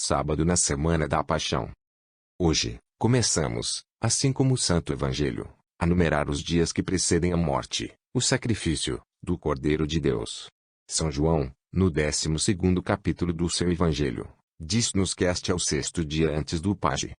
sábado na semana da Paixão. Hoje, começamos, assim como o Santo Evangelho, a numerar os dias que precedem a morte, o sacrifício, do Cordeiro de Deus. São João, no 12º capítulo do seu Evangelho, diz-nos que este é o 6º dia antes do Pajem.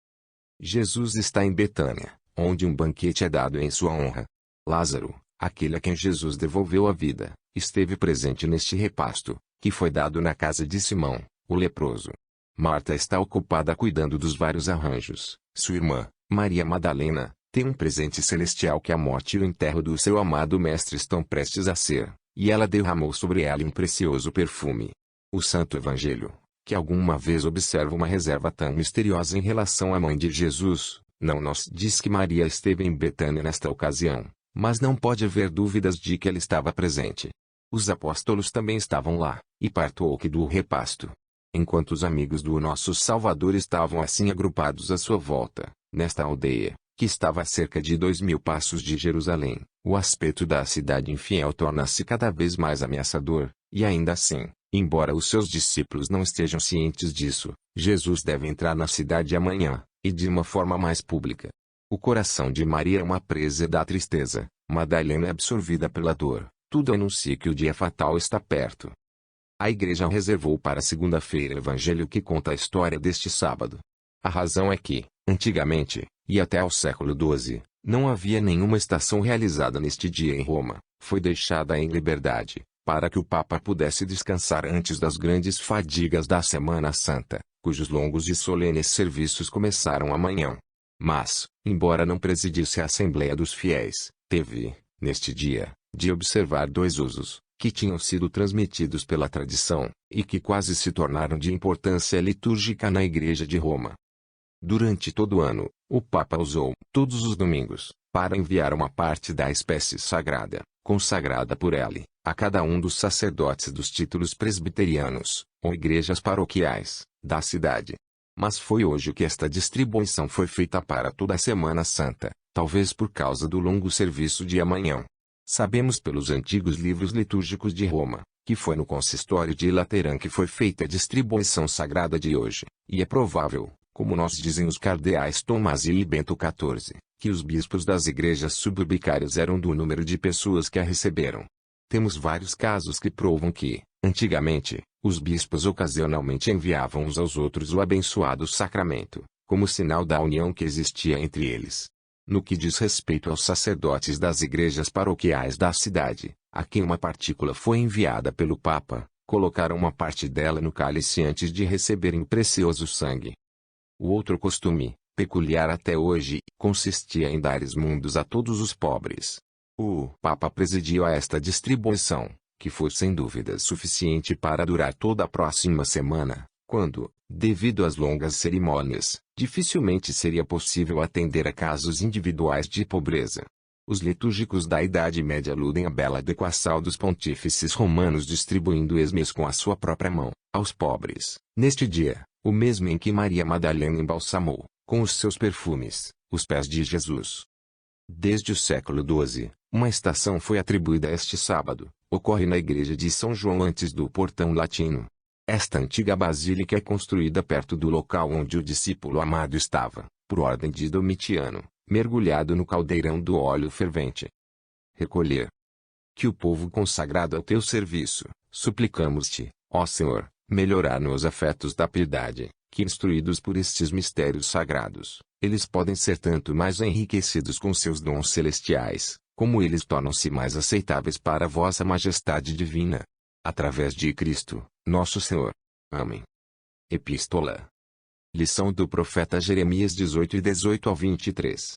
Jesus está em Betânia, onde um banquete é dado em sua honra. Lázaro, aquele a quem Jesus devolveu a vida, esteve presente neste repasto, que foi dado na casa de Simão, o leproso. Marta está ocupada cuidando dos vários arranjos. Sua irmã, Maria Madalena, tem um presente celestial que a morte e o enterro do seu amado mestre estão prestes a ser, e ela derramou sobre ela um precioso perfume. O Santo Evangelho, que alguma vez observa uma reserva tão misteriosa em relação à mãe de Jesus, não nos diz que Maria esteve em Betânia nesta ocasião, mas não pode haver dúvidas de que ela estava presente. Os apóstolos também estavam lá, e partou-que do repasto. Enquanto os amigos do nosso Salvador estavam assim agrupados à sua volta, nesta aldeia, que estava a cerca de 2000 passos de Jerusalém, o aspecto da cidade infiel torna-se cada vez mais ameaçador, e ainda assim, embora os seus discípulos não estejam cientes disso, Jesus deve entrar na cidade amanhã, e de uma forma mais pública. O coração de Maria é uma presa da tristeza, Madalena é absorvida pela dor, tudo anuncia que o dia fatal está perto. A igreja reservou para segunda-feira o evangelho que conta a história deste sábado. A razão é que, antigamente, e até ao século XII, não havia nenhuma estação realizada neste dia em Roma, foi deixada em liberdade, para que o Papa pudesse descansar antes das grandes fadigas da Semana Santa, cujos longos e solenes serviços começaram amanhã. Mas, embora não presidisse a Assembleia dos Fiéis, teve, neste dia, de observar dois usos, que tinham sido transmitidos pela tradição, e que quase se tornaram de importância litúrgica na Igreja de Roma. Durante todo o ano, o Papa usou, todos os domingos, para enviar uma parte da espécie sagrada, consagrada por ele, a cada um dos sacerdotes dos títulos presbiterianos, ou igrejas paroquiais, da cidade. Mas foi hoje que esta distribuição foi feita para toda a Semana Santa, talvez por causa do longo serviço de amanhã. Sabemos pelos antigos livros litúrgicos de Roma, que foi no consistório de Lateran que foi feita a distribuição sagrada de hoje, e é provável, como nos dizem os cardeais Tomás e Bento XIV, que os bispos das igrejas suburbicárias eram do número de pessoas que a receberam. Temos vários casos que provam que, antigamente, os bispos ocasionalmente enviavam uns aos outros o abençoado sacramento, como sinal da união que existia entre eles. No que diz respeito aos sacerdotes das igrejas paroquiais da cidade, a quem uma partícula foi enviada pelo Papa, colocaram uma parte dela no cálice antes de receberem o precioso sangue. O outro costume, peculiar até hoje, consistia em dar esmundos a todos os pobres. O Papa presidiu a esta distribuição, que foi sem dúvida suficiente para durar toda a próxima semana, quando, devido às longas cerimônias, dificilmente seria possível atender a casos individuais de pobreza. Os litúrgicos da Idade Média aludem à bela adequação dos pontífices romanos distribuindo esmes com a sua própria mão, aos pobres, neste dia, o mesmo em que Maria Madalena embalsamou, com os seus perfumes, os pés de Jesus. Desde o século XII, uma estação foi atribuída a este sábado, ocorre na igreja de São João antes do Portão Latino. Esta antiga basílica é construída perto do local onde o discípulo amado estava, por ordem de Domitiano, mergulhado no caldeirão do óleo fervente. Recolher. Que o povo consagrado ao teu serviço, suplicamos-te, ó Senhor, melhorar nos afetos da piedade, que instruídos por estes mistérios sagrados, eles podem ser tanto mais enriquecidos com seus dons celestiais, como eles tornam-se mais aceitáveis para a vossa majestade divina. Através de Cristo, nosso Senhor. Amém. Epístola. Lição do profeta Jeremias 18 e 18 ao 23.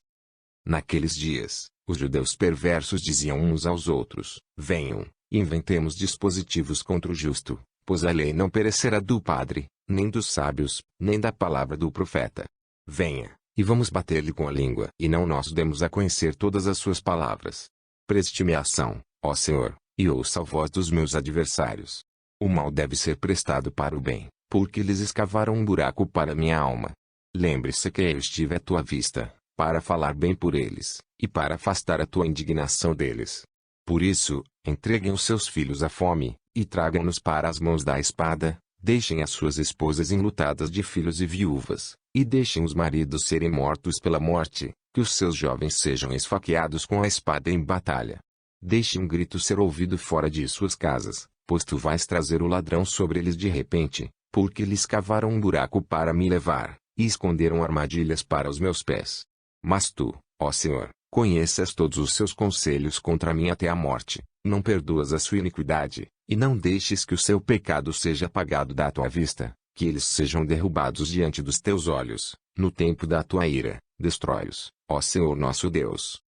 Naqueles dias, os judeus perversos diziam uns aos outros: venham, inventemos dispositivos contra o justo, pois a lei não perecerá do padre, nem dos sábios, nem da palavra do profeta. Venha, e vamos bater-lhe com a língua, e não nós demos a conhecer todas as suas palavras. Preste-me ação, ó Senhor, e ouça a voz dos meus adversários. O mal deve ser prestado para o bem, porque eles escavaram um buraco para minha alma. Lembre-se que eu estive à tua vista, para falar bem por eles, e para afastar a tua indignação deles. Por isso, entreguem os seus filhos à fome, e tragam-nos para as mãos da espada, Deixem as suas esposas enlutadas de filhos e viúvas, e deixem os maridos serem mortos pela morte, que os seus jovens sejam esfaqueados com a espada em batalha. Deixe um grito ser ouvido fora de suas casas, pois tu vais trazer o ladrão sobre eles de repente, porque lhes cavaram um buraco para me levar, e esconderam armadilhas para os meus pés. Mas tu, ó Senhor, conheces todos os seus conselhos contra mim até a morte, não perdoas a sua iniquidade, e não deixes que o seu pecado seja apagado da tua vista, que eles sejam derrubados diante dos teus olhos, no tempo da tua ira, destrói-os, ó Senhor nosso Deus.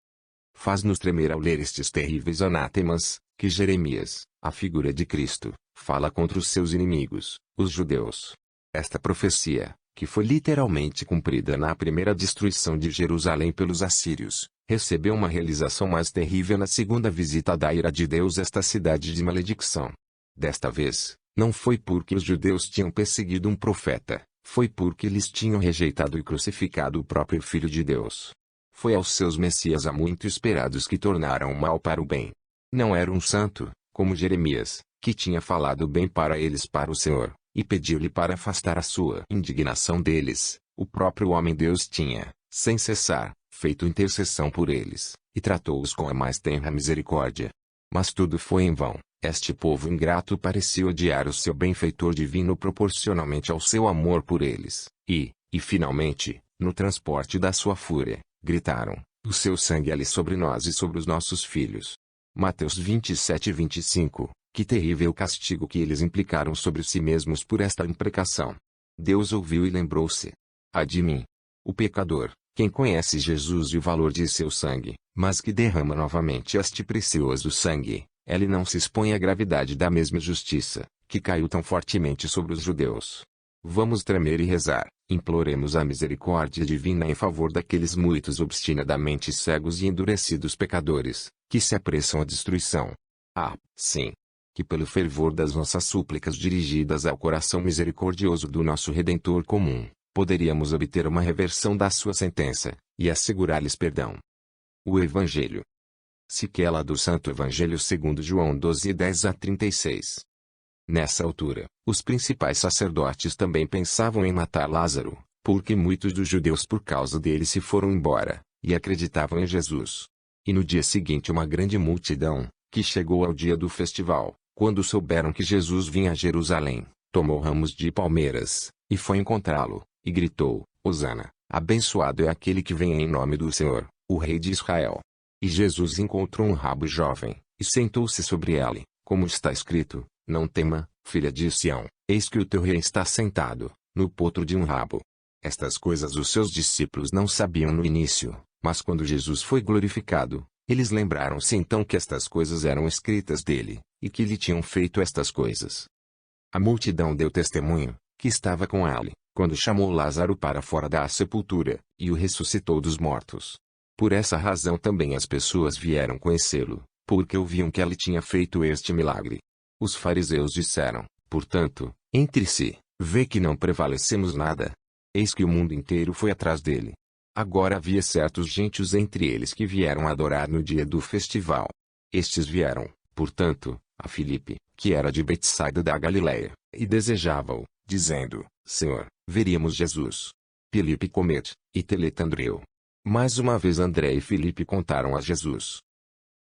Faz-nos tremer ao ler estes terríveis anátemas, que Jeremias, a figura de Cristo, fala contra os seus inimigos, os judeus. Esta profecia, que foi literalmente cumprida na primeira destruição de Jerusalém pelos assírios, recebeu uma realização mais terrível na segunda visita da ira de Deus a esta cidade de maledicção. Desta vez, não foi porque os judeus tinham perseguido um profeta, foi porque eles tinham rejeitado e crucificado o próprio Filho de Deus. Foi aos seus Messias há muito esperados que tornaram o mal para o bem. Não era um santo, como Jeremias, que tinha falado bem para eles para o Senhor, e pediu-lhe para afastar a sua indignação deles. O próprio homem-Deus tinha, sem cessar, feito intercessão por eles, e tratou-os com a mais tenra misericórdia. Mas tudo foi em vão. Este povo ingrato parecia odiar o seu benfeitor divino proporcionalmente ao seu amor por eles, e finalmente, no transporte da sua fúria, gritaram: o seu sangue ali sobre nós e sobre os nossos filhos. Mateus 27:25. Que terrível castigo que eles implicaram sobre si mesmos por esta imprecação. Deus ouviu e lembrou-se. Ai de mim, o pecador, quem conhece Jesus e o valor de seu sangue, mas que derrama novamente este precioso sangue, ele não se expõe à gravidade da mesma justiça, que caiu tão fortemente sobre os judeus. Vamos tremer e rezar, imploremos a misericórdia divina em favor daqueles muitos obstinadamente cegos e endurecidos pecadores, que se apressam à destruição. Ah, sim! Que pelo fervor das nossas súplicas dirigidas ao coração misericordioso do nosso Redentor comum, poderíamos obter uma reversão da sua sentença, e assegurar-lhes perdão. O Evangelho. Sequela do Santo Evangelho segundo João 12:10-36. Nessa altura, os principais sacerdotes também pensavam em matar Lázaro, porque muitos dos judeus por causa dele se foram embora, e acreditavam em Jesus. E no dia seguinte uma grande multidão, que chegou ao dia do festival, quando souberam que Jesus vinha a Jerusalém, tomou ramos de palmeiras, e foi encontrá-lo, e gritou: Hosana, abençoado é aquele que vem em nome do Senhor, o Rei de Israel. E Jesus encontrou um rabo jovem, e sentou-se sobre ele, como está escrito: não tema, filha de Sião, eis que o teu rei está sentado, no potro de um rabo. Estas coisas os seus discípulos não sabiam no início, mas quando Jesus foi glorificado, eles lembraram-se então que estas coisas eram escritas dele, e que lhe tinham feito estas coisas. A multidão deu testemunho, que estava com ele, quando chamou Lázaro para fora da sepultura, e o ressuscitou dos mortos. Por essa razão também as pessoas vieram conhecê-lo, porque ouviam que ele tinha feito este milagre. Os fariseus disseram, portanto, entre si: vê que não prevalecemos nada. Eis que o mundo inteiro foi atrás dele. Agora havia certos gentios entre eles que vieram adorar no dia do festival. Estes vieram, portanto, a Filipe, que era de Betsaida da Galileia, e desejavam, dizendo: Senhor, veríamos Jesus. Filipe comete, e Teleta Andreu. Mais uma vez André e Filipe contaram a Jesus.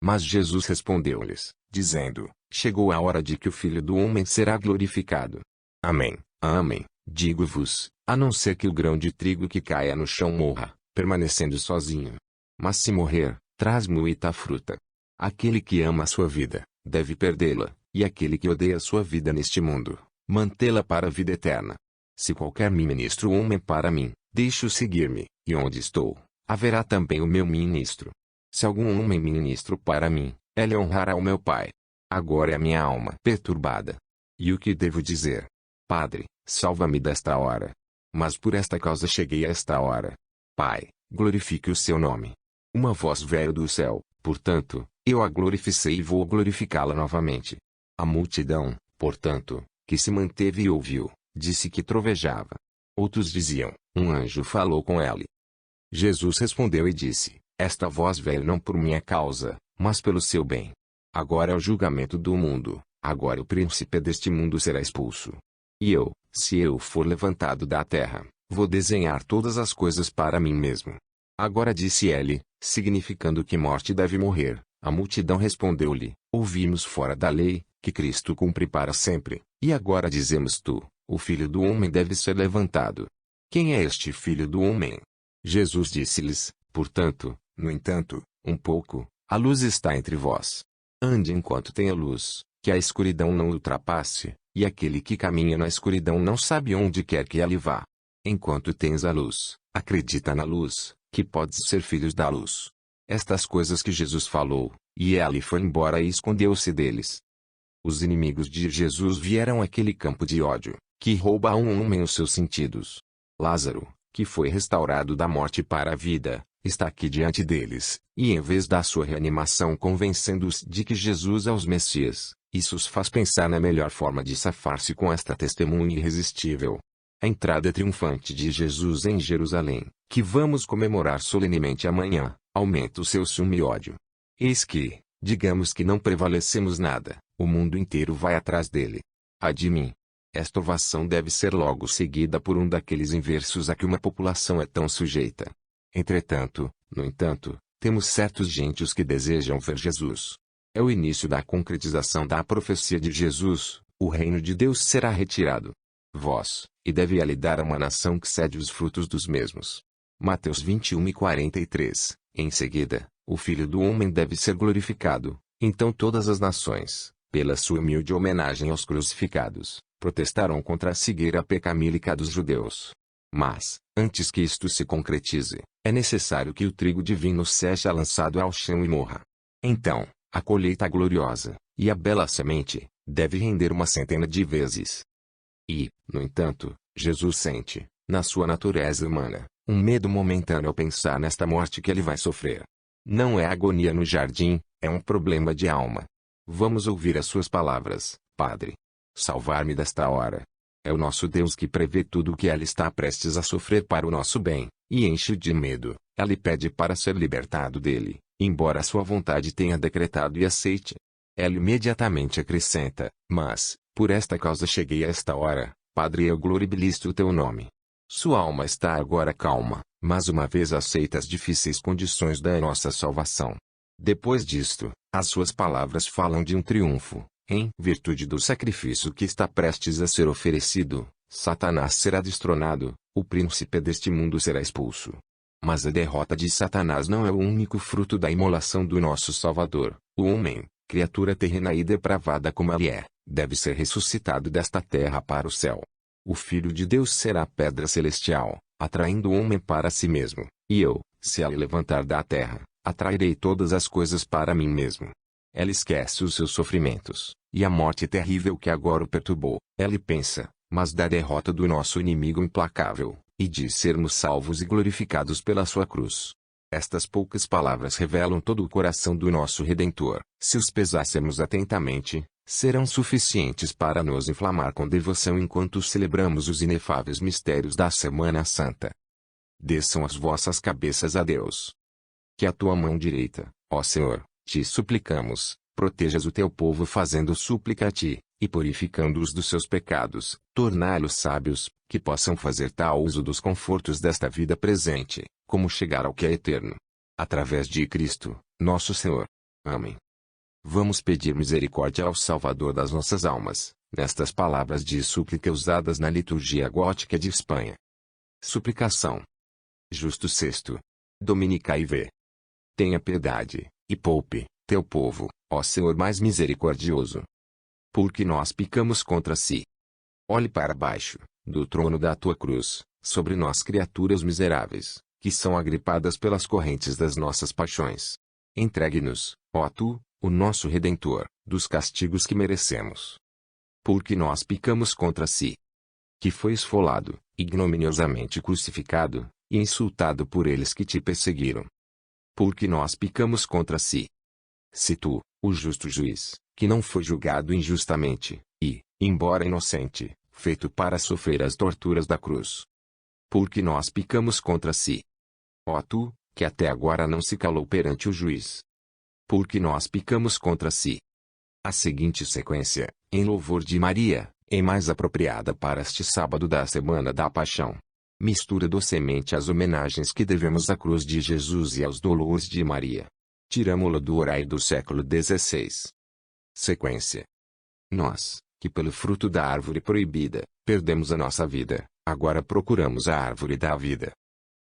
Mas Jesus respondeu-lhes, dizendo: chegou a hora de que o Filho do Homem será glorificado. Amém, amém, digo-vos, a não ser que o grão de trigo que caia no chão morra, permanecendo sozinho. Mas se morrer, traz muita fruta. Aquele que ama a sua vida, deve perdê-la, e aquele que odeia a sua vida neste mundo, mantê-la para a vida eterna. Se qualquer ministro homem para mim, deixe-o seguir-me, e onde estou, haverá também o meu ministro. Se algum homem ministro para mim, ele honrará o meu Pai. Agora é a minha alma perturbada. E o que devo dizer? Padre, salva-me desta hora. Mas por esta causa cheguei a esta hora. Pai, glorifique o seu nome. Uma voz veio do céu, portanto, eu a glorificei e vou glorificá-la novamente. A multidão, portanto, que se manteve e ouviu, disse que trovejava. Outros diziam: um anjo falou com ele. Jesus respondeu e disse: esta voz veio não por minha causa, mas pelo seu bem. Agora é o julgamento do mundo, agora o príncipe deste mundo será expulso. E eu, se eu for levantado da terra, vou desenhar todas as coisas para mim mesmo. Agora disse ele, significando que morte deve morrer. A multidão respondeu-lhe: Ouvimos fora da lei, que Cristo cumpre para sempre, e agora dizemos tu, o Filho do Homem deve ser levantado. Quem é este Filho do Homem? Jesus disse-lhes, portanto, no entanto, um pouco, a luz está entre vós. Ande enquanto tenha luz, que a escuridão não ultrapasse, e aquele que caminha na escuridão não sabe onde quer que ele vá. Enquanto tens a luz, acredita na luz, que podes ser filhos da luz. Estas coisas que Jesus falou, e ele foi embora e escondeu-se deles. Os inimigos de Jesus vieram àquele campo de ódio, que rouba a um homem os seus sentidos. Lázaro, que foi restaurado da morte para a vida, está aqui diante deles, e em vez da sua reanimação convencendo-os de que Jesus é o Messias, isso os faz pensar na melhor forma de safar-se com esta testemunha irresistível. A entrada triunfante de Jesus em Jerusalém, que vamos comemorar solenemente amanhã, aumenta o seu ciúme e ódio. Eis que, digamos que não prevalecemos nada, o mundo inteiro vai atrás dele. Ai de mim! Esta ovação deve ser logo seguida por um daqueles inversos a que uma população é tão sujeita. Entretanto, no entanto, temos certos gentios que desejam ver Jesus. É o início da concretização da profecia de Jesus: o reino de Deus será retirado. Vós, e deve lhe dar a uma nação que cede os frutos dos mesmos. Mateus 21:43. Em seguida, o Filho do Homem deve ser glorificado. Então todas as nações, pela sua humilde homenagem aos crucificados, protestarão contra a cegueira pecamílica dos judeus. Mas, antes que isto se concretize, é necessário que o trigo divino seja lançado ao chão e morra. Então, a colheita gloriosa, e a bela semente, deve render 100 de vezes. E, no entanto, Jesus sente, na sua natureza humana, um medo momentâneo ao pensar nesta morte que ele vai sofrer. Não é agonia no jardim, é um problema de alma. Vamos ouvir as suas palavras: Padre, salvar-me desta hora. É o nosso Deus que prevê tudo o que ele está prestes a sofrer para o nosso bem, e enche de medo. Ele pede para ser libertado dele, embora a sua vontade tenha decretado e aceite. Ele imediatamente acrescenta: mas, por esta causa cheguei a esta hora, Padre, eu gloribilizo o teu nome. Sua alma está agora calma, mas uma vez aceita as difíceis condições da nossa salvação. Depois disto, as suas palavras falam de um triunfo. Em virtude do sacrifício que está prestes a ser oferecido, Satanás será destronado, o príncipe deste mundo será expulso. Mas a derrota de Satanás não é o único fruto da imolação do nosso Salvador. O homem, criatura terrena e depravada como ele é, deve ser ressuscitado desta terra para o céu. O Filho de Deus será a pedra celestial, atraindo o homem para si mesmo, e eu, se ele levantar da terra, atrairei todas as coisas para mim mesmo. Ela esquece os seus sofrimentos, e a morte terrível que agora o perturbou. Ela pensa, mas da derrota do nosso inimigo implacável, e de sermos salvos e glorificados pela sua cruz. Estas poucas palavras revelam todo o coração do nosso Redentor. Se os pesássemos atentamente, serão suficientes para nos inflamar com devoção enquanto celebramos os inefáveis mistérios da Semana Santa. Desçam as vossas cabeças a Deus. Que a tua mão direita, ó Senhor, te suplicamos, protejas o teu povo fazendo súplica a ti, e purificando-os dos seus pecados, torná-los sábios, que possam fazer tal uso dos confortos desta vida presente, como chegar ao que é eterno. Através de Cristo, nosso Senhor. Amém. Vamos pedir misericórdia ao Salvador das nossas almas, nestas palavras de súplica usadas na liturgia gótica de Espanha. Suplicação. Justo sexto. Dominicai v. Tenha piedade, e poupe, teu povo, ó Senhor mais misericordioso. Porque nós pecamos contra si. Olhe para baixo, do trono da tua cruz, sobre nós criaturas miseráveis, que são agripadas pelas correntes das nossas paixões. Entregue-nos, ó tu, o nosso Redentor, dos castigos que merecemos. Porque nós pecamos contra si. Que foi esfolado, ignominiosamente crucificado, e insultado por eles que te perseguiram. Porque nós pecamos contra si. Se tu, o justo juiz, que não foi julgado injustamente, e, embora inocente, feito para sofrer as torturas da cruz. Porque nós pecamos contra si. Ó tu, que até agora não se calou perante o juiz. Porque nós pecamos contra si. A seguinte sequência, em louvor de Maria, é mais apropriada para este sábado da Semana da Paixão. Mistura docemente as homenagens que devemos à cruz de Jesus e aos dolores de Maria. Tiramo-la do orai do século XVI. Sequência. Nós, que pelo fruto da árvore proibida, perdemos a nossa vida, agora procuramos a árvore da vida.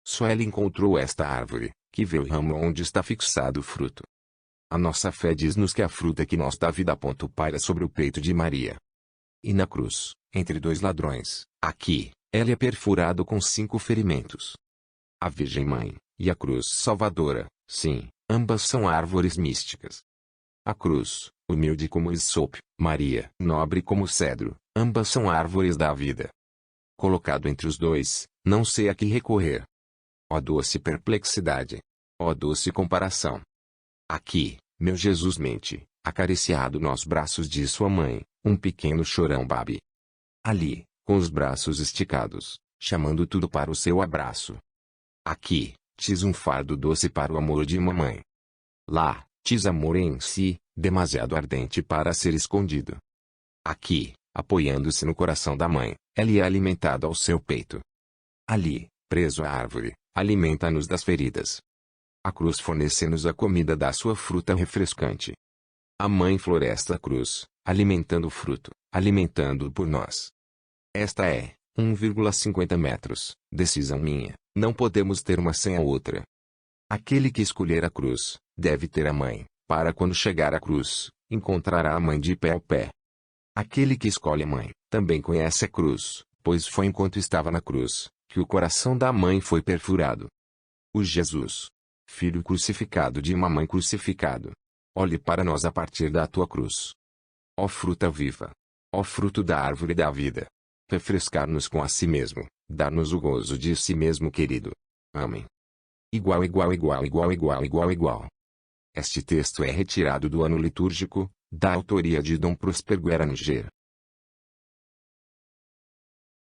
Só ela encontrou esta árvore, que vê o ramo onde está fixado o fruto. A nossa fé diz-nos que a fruta que nos dá vida paira sobre o peito de Maria. E na cruz, entre dois ladrões, aqui, ela é perfurado com 5 ferimentos. A Virgem Mãe, e a cruz salvadora, sim, ambas são árvores místicas. A cruz, humilde como isopo, Maria, nobre como cedro, ambas são árvores da vida. Colocado entre os dois, não sei a que recorrer. Ó doce perplexidade! Ó doce comparação! Aqui, meu Jesus mente, acariciado nos braços de sua mãe, um pequeno chorão babe. Ali, com os braços esticados, chamando tudo para o seu abraço. Aqui, tis um fardo doce para o amor de mamãe. Lá, tis amor em si, demasiado ardente para ser escondido. Aqui, apoiando-se no coração da mãe, ele é alimentado ao seu peito. Ali, preso à árvore, alimenta-nos das feridas. A cruz fornece-nos a comida da sua fruta refrescante. A mãe floresta a cruz, alimentando o fruto, alimentando-o por nós. Esta é, 1,50 metros, decisão minha, não podemos ter uma sem a outra. Aquele que escolher a cruz, deve ter a mãe, para quando chegar à cruz, encontrará a mãe de pé ao pé. Aquele que escolhe a mãe, também conhece a cruz, pois foi enquanto estava na cruz, que o coração da mãe foi perfurado. O Jesus, Filho crucificado de uma mãe crucificado, olhe para nós a partir da tua cruz. Ó fruta viva! Ó fruto da árvore da vida! Refrescar-nos com a si mesmo, dar-nos o gozo de si mesmo querido. Amém. Igual. Este texto é retirado do ano litúrgico, da autoria de Dom Prosper Gueranger.